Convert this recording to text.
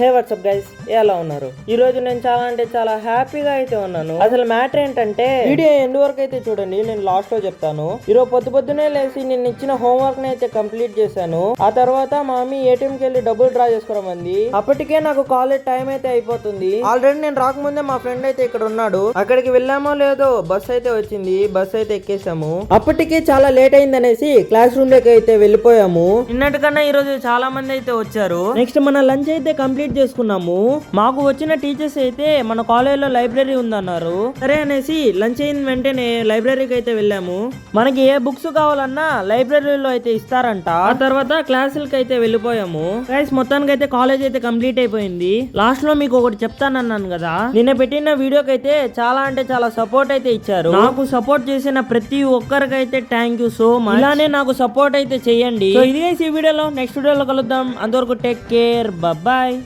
హే WhatsApp guys, ఎలా ఉన్నారు? ఈ రోజు నేను చాలా అంటే చాలా హ్యాపీగా అయితే ఉన్నాను. అసలు మ్యాటర్ ఏంటంటే వీడియో ఎండ్ వరకు అయితే చూడండి, నేను లాస్ట్ లో చెప్తాను. ఈరోజు పొద్దునే లేసి నేను ఇచ్చిన హోంవర్క్ ని అయితే కంప్లీట్ చేశాను. ఆ తర్వాత మా మమ్మీ ఏటీఎం కి వెళ్ళి డబ్బులు డ్రా చేసుకోమంది. అప్పటికే నాకు కాలేజ్ టైం అయితే అయిపోతుంది. ఆల్రెడీ నేను రాకముందే మా ఫ్రెండ్ అయితే ఇక్కడ ఉన్నాడు. అక్కడికి వెళ్ళామో లేదో బస్ అయితే వచ్చింది, బస్ అయితే ఎక్కేసాము. అప్పటికే చాలా లేట్ అయింది అనేసి క్లాస్ రూమ్ లోకి అయితే వెళ్ళిపోయాము. నిన్నటికన్నా ఈ రోజు చాలా మంది అయితే వచ్చారు. నెక్స్ట్ మన లంచ్ అయితే కంప్లీట్ చేసుకున్నాము. మాకు వచ్చిన టీచర్స్ అయితే మన కాలేజ్ లో లైబ్రరీ ఉందన్నారు. సరే అనేసి లంచ్ అయిన వెంటనే లైబ్రరీకి అయితే వెళ్ళాము. మనకి ఏ బుక్స్ కావాలన్నా లైబ్రరీలో అయితే ఇస్తారంట. ఆ తర్వాత క్లాసులకి అయితే వెళ్ళిపోయాము. గైస్ మొత్తానికి అయితే కాలేజ్ అయితే కంప్లీట్ అయిపోయింది. లాస్ట్ లో మీకు ఒకటి చెప్తానన్నాను కదా, నిన్న పెట్టిన వీడియోకి అయితే చాలా అంటే చాలా సపోర్ట్ అయితే ఇచ్చారు. నాకు సపోర్ట్ చేసిన ప్రతి ఒక్కరికైతే థ్యాంక్ యూ సో మచ్. ఇలానే నాకు సపోర్ట్ అయితే చెయ్యండి. ఇది ఈ వీడియోలో, నెక్స్ట్ వీడియోలో కలుద్దాం. అంతవరకు టేక్ కేర్, బాయ్.